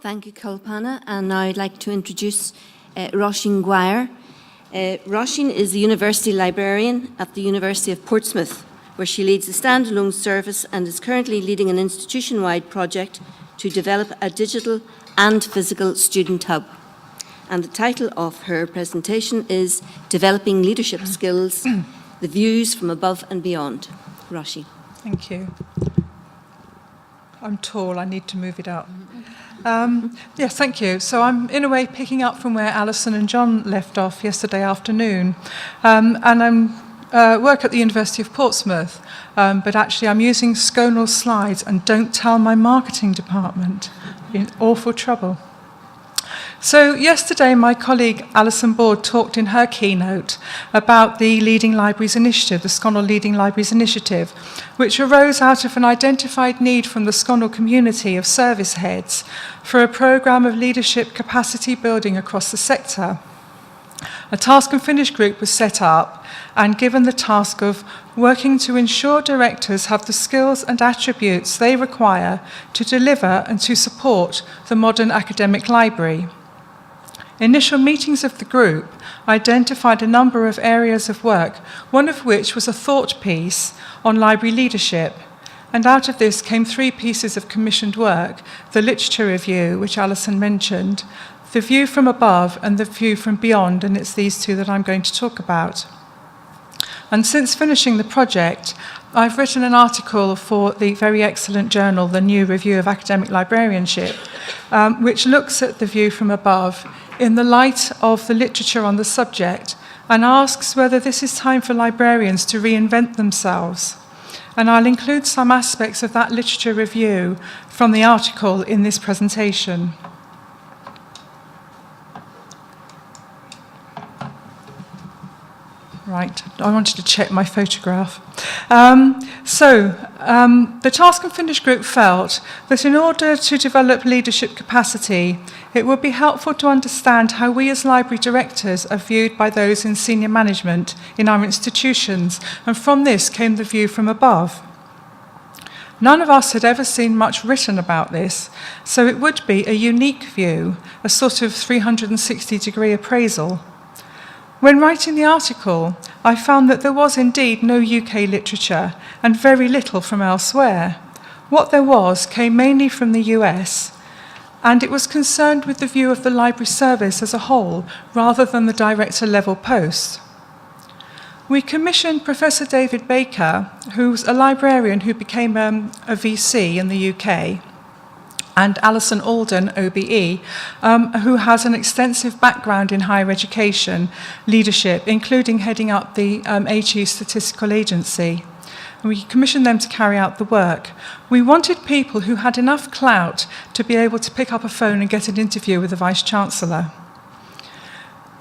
Thank you, Kalpana. And now I'd like to introduce Roisin Gwyer. Roisin is a university librarian at the University of Portsmouth, where she leads a standalone service and is currently leading an institution-wide project to develop a digital and physical student hub. And the title of her presentation is Developing Leadership Skills, the Views from Above and Beyond. Roisin. Thank you. I'm tall, I need to move it up. Yes, thank you. So I'm, in a way, picking up from where Alison and John left off yesterday afternoon. And I work at the University of Portsmouth, but actually I'm using SCONUL slides and don't tell my marketing department. In awful trouble. So yesterday my colleague Alison Board talked in her keynote about the Leading Libraries Initiative, the SCONUL Leading Libraries Initiative, which arose out of an identified need from the SCONUL community of service heads for a programme of leadership capacity building across the sector. A task and finish group was set up and given the task of working to ensure directors have the skills and attributes they require to deliver and to support the modern academic library. Initial meetings of the group identified a number of areas of work, one of which was a thought piece on library leadership. And out of this came 3 pieces of commissioned work: the literature review, which Alison mentioned, the view from above and the view from beyond, and it's these 2 that I'm going to talk about. And since finishing the project, I've written an article for the very excellent journal, The New Review of Academic Librarianship, which looks at the view from above in the light of the literature on the subject and asks whether this is time for librarians to reinvent themselves. And I'll include some aspects of that literature review from the article in this presentation. Right, I wanted to check my photograph. The Task and Finish group felt that in order to develop leadership capacity, it would be helpful to understand how we as library directors are viewed by those in senior management in our institutions, and from this came the view from above. None of us had ever seen much written about this, so it would be a unique view, a sort of 360-degree appraisal. When writing the article, I found that there was indeed no UK literature and very little from elsewhere. What there was came mainly from the US, and it was concerned with the view of the library service as a whole, rather than the director-level posts. We commissioned Professor David Baker, who's a librarian who became a VC in the UK, and Alison Alden, OBE, who has an extensive background in higher education leadership, including heading up the HE Statistical Agency. And we commissioned them to carry out the work. We wanted people who had enough clout to be able to pick up a phone and get an interview with the Vice-Chancellor.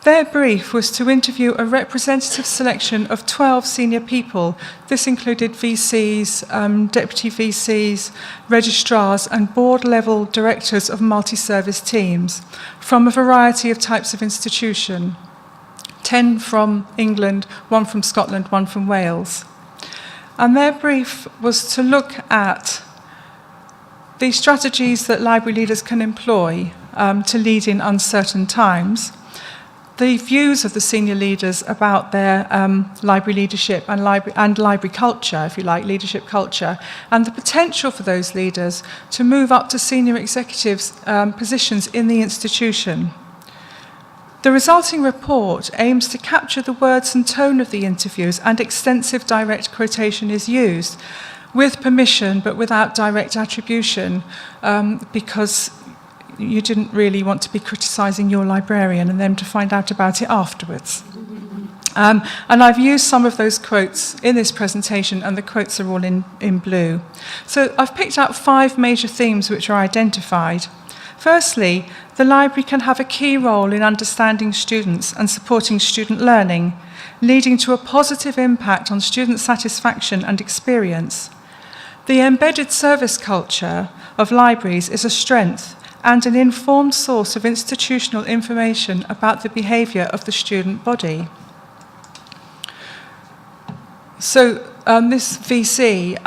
Their brief was to interview a representative selection of 12 senior people. This included VCs, deputy VCs, registrars, and board-level directors of multi-service teams from a variety of types of institution. 10 from England, 1 from Scotland, 1 from Wales. And their brief was to look at the strategies that library leaders can employ to lead in uncertain times, the views of the senior leaders about their library leadership and library culture, if you like, leadership culture, and the potential for those leaders to move up to senior executives' positions in the institution. The resulting report aims to capture the words and tone of the interviews, and extensive direct quotation is used, with permission but without direct attribution, because you didn't really want to be criticising your librarian and them to find out about it afterwards. And I've used some of those quotes in this presentation, and the quotes are all in blue. So I've picked out 5 major themes which are identified. Firstly, the library can have a key role in understanding students and supporting student learning, leading to a positive impact on student satisfaction and experience. The embedded service culture of libraries is a strength and an informed source of institutional information about the behaviour of the student body. So this VC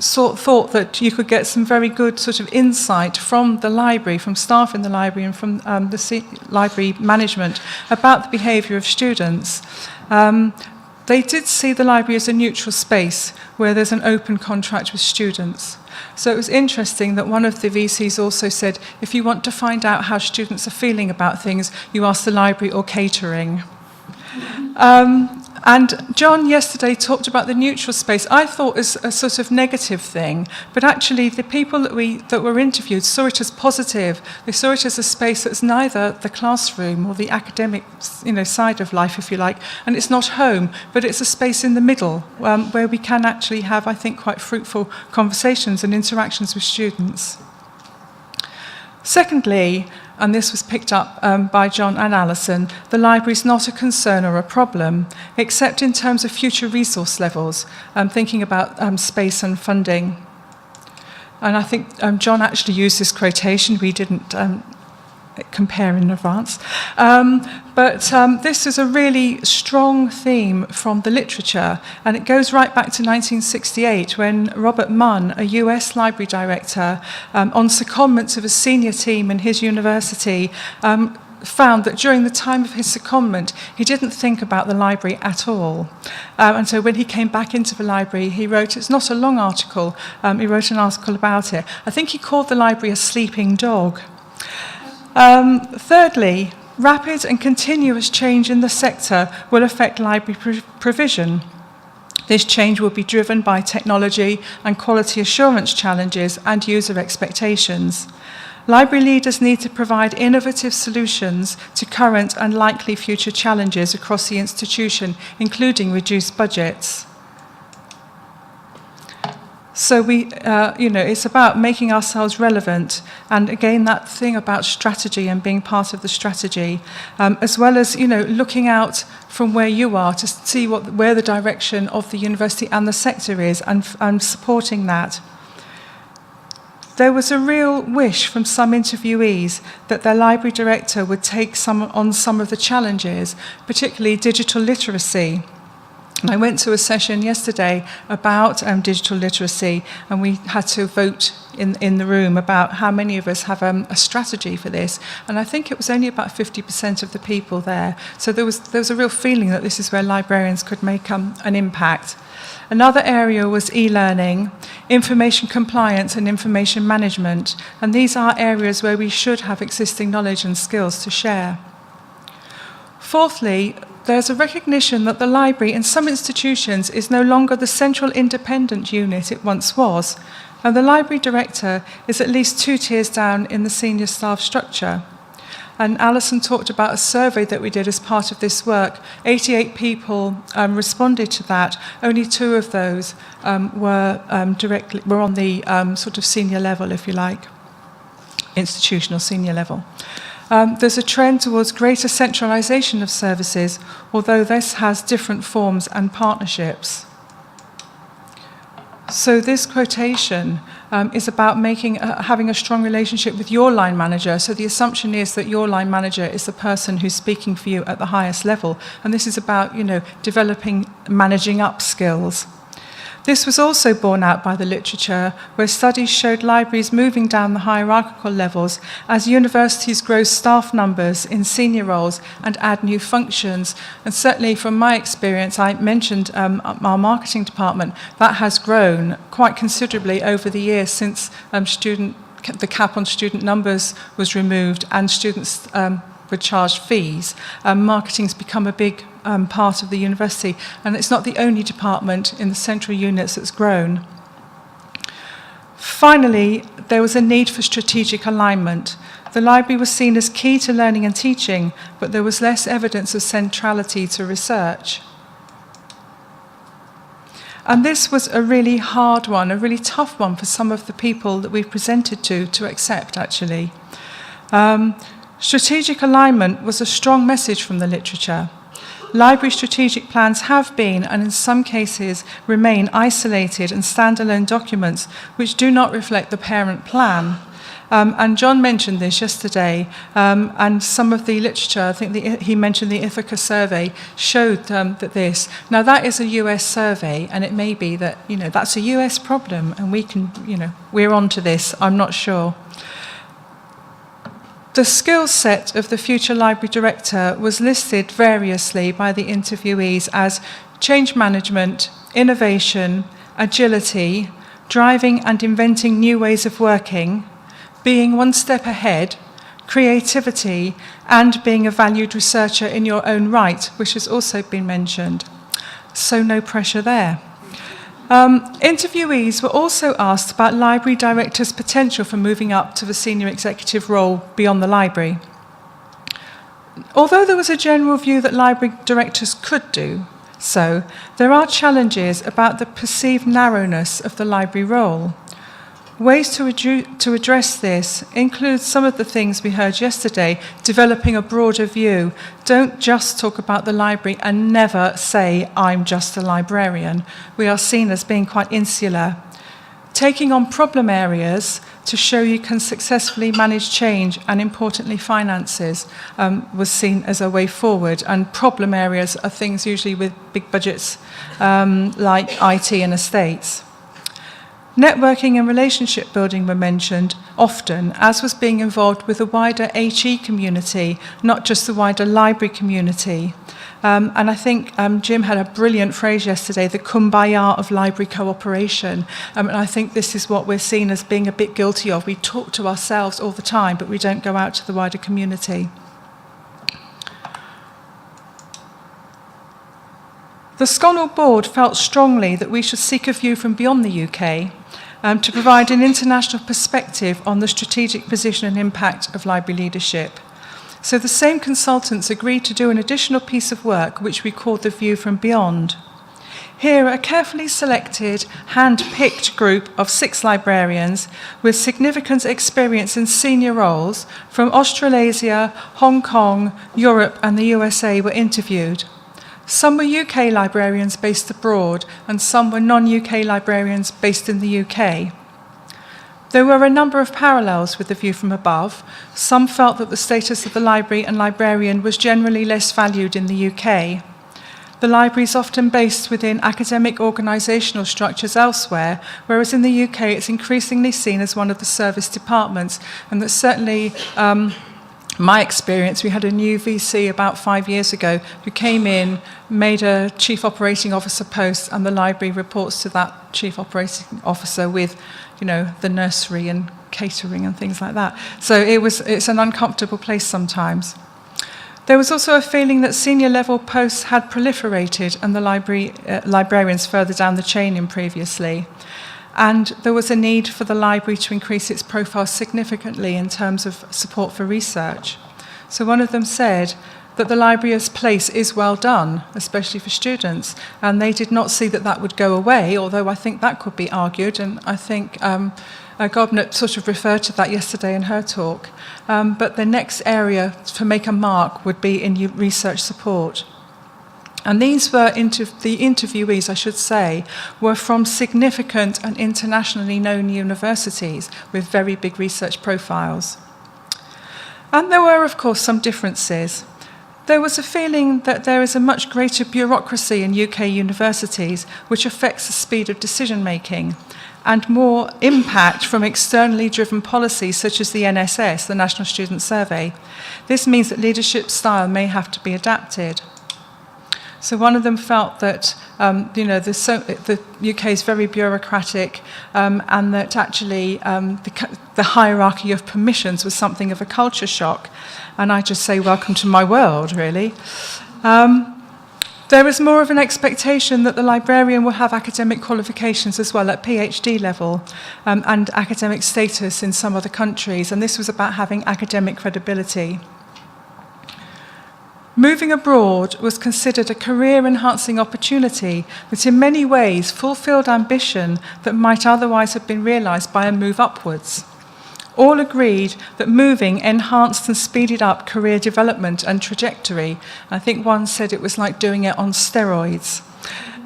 thought that you could get some very good sort of insight from the library, from staff in the library and from library management about the behaviour of students. They did see the library as a neutral space where there's an open contract with students. So it was interesting that one of the VCs also said, if you want to find out how students are feeling about things, you ask the library or catering. And John yesterday talked about the neutral space. I thought as a sort of negative thing, but actually the people that were interviewed saw it as positive. They saw it as a space that's neither the classroom or the academic, side of life, if you like, and it's not home, but it's a space in the middle where we can actually have, I think, quite fruitful conversations and interactions with students. Secondly, and this was picked up by John and Alison, the library is not a concern or a problem, except in terms of future resource levels, thinking about space and funding. And I think John actually used this quotation. We didn't compare in advance. But this is a really strong theme from the literature, and it goes right back to 1968 when Robert Munn, a US library director, on secondment of a senior team in his university, found that during the time of his secondment, he didn't think about the library at all. And so when he came back into the library, he wrote, it's not a long article, he wrote an article about it. I think he called the library a sleeping dog. Thirdly, rapid and continuous change in the sector will affect library provision. This change will be driven by technology and quality assurance challenges and user expectations. Library leaders need to provide innovative solutions to current and likely future challenges across the institution, including reduced budgets. So it's about making ourselves relevant, and again, that thing about strategy and being part of the strategy, as well as looking out from where you are to see where the direction of the university and the sector is, and supporting that. There was a real wish from some interviewees that their library director would take on some of the challenges, particularly digital literacy. I went to a session yesterday about digital literacy, and we had to vote in the room about how many of us have a strategy for this. And I think it was only about 50% of the people there. So there was a real feeling that this is where librarians could make an impact. Another area was e-learning, information compliance and information management. And these are areas where we should have existing knowledge and skills to share. Fourthly, there's a recognition that the library in some institutions is no longer the central independent unit it once was, and the library director is at least 2 tiers down in the senior staff structure. And Alison talked about a survey that we did as part of this work. 88 people responded to that. Only 2 of those were on the sort of senior level, if you like, institutional senior level. There's a trend towards greater centralisation of services, although this has different forms and partnerships. So this quotation is about having a strong relationship with your line manager. So the assumption is that your line manager is the person who's speaking for you at the highest level. And this is about, developing managing up skills. This was also borne out by the literature, where studies showed libraries moving down the hierarchical levels as universities grow staff numbers in senior roles and add new functions. And certainly from my experience, I mentioned our marketing department, that has grown quite considerably over the years since the cap on student numbers was removed and students were charged fees. Marketing's become a big part of the university, and it's not the only department in the central units that's grown. Finally, there was a need for strategic alignment. The library was seen as key to learning and teaching, but there was less evidence of centrality to research. And this was a really hard one, a really tough one for some of the people that we've presented to accept, actually. Strategic alignment was a strong message from the literature. Library strategic plans have been, and in some cases remain, isolated and standalone documents which do not reflect the parent plan. And John mentioned this yesterday, and some of the literature, I think he mentioned the Ithaca survey, showed that this. Now, that is a US survey, and it may be that, that's a US problem, and we're on to this, I'm not sure. The skill set of the future library director was listed variously by the interviewees as change management, innovation, agility, driving and inventing new ways of working, being one step ahead, creativity, and being a valued researcher in your own right, which has also been mentioned. So no pressure there. Interviewees were also asked about library directors' potential for moving up to the senior executive role beyond the library. Although there was a general view that library directors could do so, there are challenges about the perceived narrowness of the library role. Ways to address this include some of the things we heard yesterday, developing a broader view. Don't just talk about the library and never say, I'm just a librarian. We are seen as being quite insular. Taking on problem areas to show you can successfully manage change and, importantly, finances was seen as a way forward. And problem areas are things usually with big budgets like IT and estates. Networking and relationship building were mentioned often, as was being involved with the wider HE community, not just the wider library community. And I think Jim had a brilliant phrase yesterday, the kumbaya of library cooperation. And I think this is what we're seen as being a bit guilty of. We talk to ourselves all the time, but we don't go out to the wider community. The SCONUL board felt strongly that we should seek a view from beyond the UK to provide an international perspective on the strategic position and impact of library leadership. So the same consultants agreed to do an additional piece of work, which we called the View from Beyond. Here, a carefully selected, hand-picked group of 6 librarians with significant experience in senior roles from Australasia, Hong Kong, Europe, and the USA were interviewed. Some were UK librarians based abroad, and some were non-UK librarians based in the UK. There were a number of parallels with the view from above. Some felt that the status of the library and librarian was generally less valued in the UK. The library is often based within academic organisational structures elsewhere, whereas in the UK it's increasingly seen as one of the service departments, and that certainly my experience, we had a new VC about 5 years ago who came in, made a chief operating officer post, and the library reports to that chief operating officer with, the nursery and catering and things like that. So it's an uncomfortable place sometimes. There was also a feeling that senior level posts had proliferated and the librarians further down the chain in previously. And there was a need for the library to increase its profile significantly in terms of support for research. So one of them said that the library's place is well done, especially for students, and they did not see that would go away, although I think that could be argued, and I think Gobnett sort of referred to that yesterday in her talk. But the next area to make a mark would be in research support. And these were the interviewees, I should say, were from significant and internationally known universities with very big research profiles. And there were, of course, some differences. There was a feeling that there is a much greater bureaucracy in UK universities, which affects the speed of decision-making, and more impact from externally driven policies such as the NSS, the National Student Survey. This means that leadership style may have to be adapted. So one of them felt that the UK is very bureaucratic, and that actually the hierarchy of permissions was something of a culture shock. And I just say, welcome to my world, really. There is more of an expectation that the librarian will have academic qualifications as well at PhD level, and academic status in some other countries, and this was about having academic credibility. Moving abroad was considered a career-enhancing opportunity that in many ways fulfilled ambition that might otherwise have been realised by a move upwards. All agreed that moving enhanced and speeded up career development and trajectory. I think one said it was like doing it on steroids.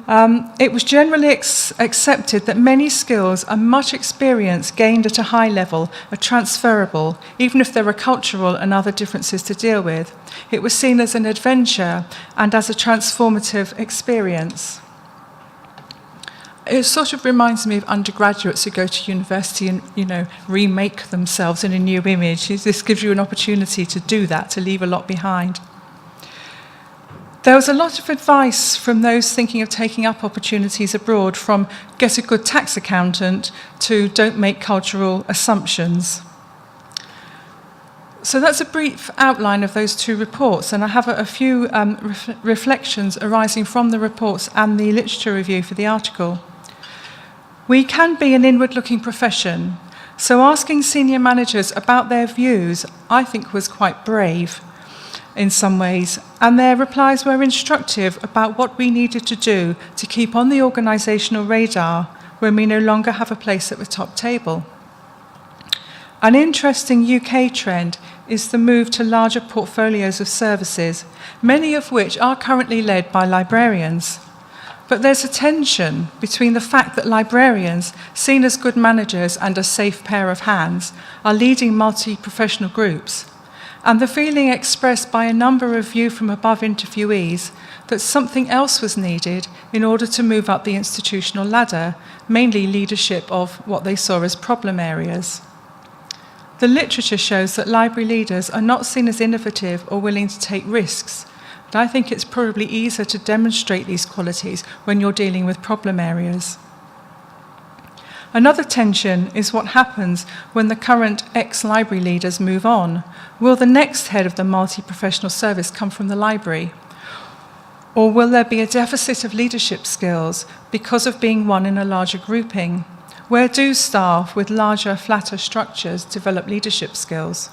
It was generally accepted that many skills and much experience gained at a high level are transferable, even if there are cultural and other differences to deal with. It was seen as an adventure and as a transformative experience. It sort of reminds me of undergraduates who go to university and, remake themselves in a new image. This gives you an opportunity to do that, to leave a lot behind. There was a lot of advice from those thinking of taking up opportunities abroad, from get a good tax accountant to don't make cultural assumptions. So that's a brief outline of those two reports, and I have a few reflections arising from the reports and the literature review for the article. We can be an inward-looking profession, so asking senior managers about their views, I think, was quite brave in some ways, and their replies were instructive about what we needed to do to keep on the organisational radar when we no longer have a place at the top table. An interesting UK trend is the move to larger portfolios of services, many of which are currently led by librarians. But there's a tension between the fact that librarians, seen as good managers and a safe pair of hands, are leading multi-professional groups, and the feeling expressed by a number of view from above interviewees that something else was needed in order to move up the institutional ladder, mainly leadership of what they saw as problem areas. The literature shows that library leaders are not seen as innovative or willing to take risks, but I think it's probably easier to demonstrate these qualities when you're dealing with problem areas. Another tension is what happens when the current ex-library leaders move on. Will the next head of the multi-professional service come from the library? Or will there be a deficit of leadership skills because of being one in a larger grouping? Where do staff with larger, flatter structures develop leadership skills?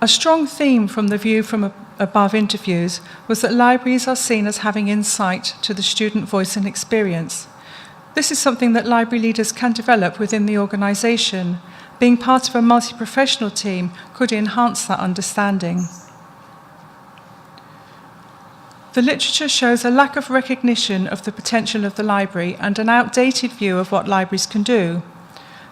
A strong theme from the view from above interviews was that libraries are seen as having insight to the student voice and experience. This is something that library leaders can develop within the organisation. Being part of a multi-professional team could enhance that understanding. The literature shows a lack of recognition of the potential of the library and an outdated view of what libraries can do.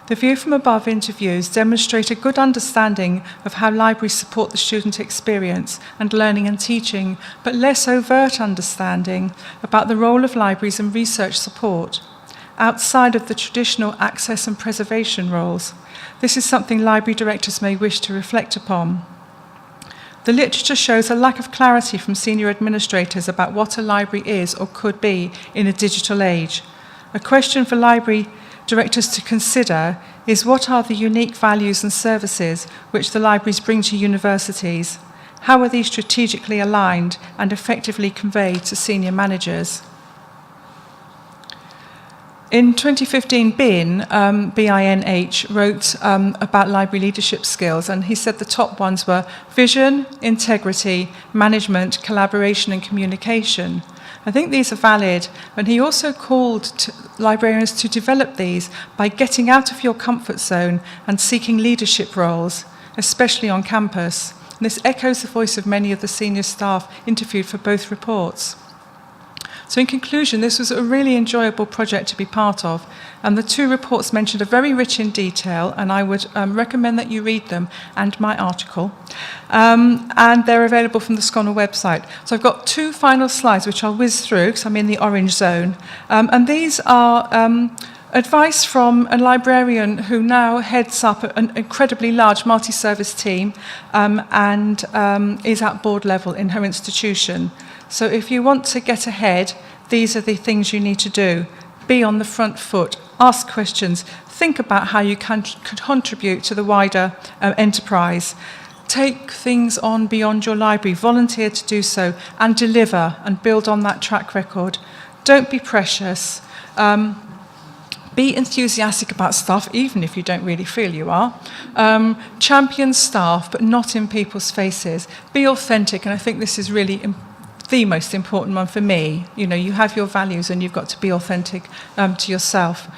The view from above interviews demonstrate a good understanding of how libraries support the student experience and learning and teaching, but less overt understanding about the role of libraries in research support, outside of the traditional access and preservation roles. This is something library directors may wish to reflect upon. The literature shows a lack of clarity from senior administrators about what a library is or could be in a digital age. A question for library directors to consider is what are the unique values and services which the libraries bring to universities? How are these strategically aligned and effectively conveyed to senior managers? In 2015, BINH, wrote about library leadership skills, and he said the top ones were vision, integrity, management, collaboration, and communication. I think these are valid, and he also called librarians to develop these by getting out of your comfort zone and seeking leadership roles, especially on campus. And this echoes the voice of many of the senior staff interviewed for both reports. So in conclusion, this was a really enjoyable project to be part of, and the two reports mentioned are very rich in detail, and I would recommend that you read them and my article. And they're available from the SCONUL website. So I've got two final slides which I'll whiz through because I'm in the orange zone. And these are advice from a librarian who now heads up an incredibly large multi-service team and is at board level in her institution. So if you want to get ahead, these are the things you need to do. Be on the front foot, ask questions, think about how you can contribute to the wider enterprise. Take things on beyond your library, volunteer to do so, and deliver and build on that track record. Don't be precious. Be enthusiastic about stuff, even if you don't really feel you are. Champion staff, but not in people's faces. Be authentic, and I think this is really the most important one for me. You know, you have your values and you've got to be authentic to yourself.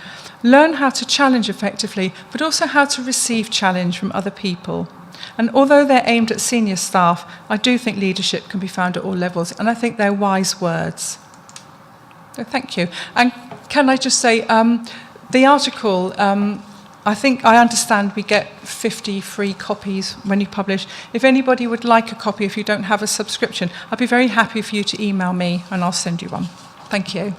Learn how to challenge effectively, but also how to receive challenge from other people. And although they're aimed at senior staff, I do think leadership can be found at all levels, and I think they're wise words. Thank you. And can I just say, the article, I think I understand we get 50 free copies when you publish. If anybody would like a copy, if you don't have a subscription, I'd be very happy for you to email me and I'll send you one. Thank you.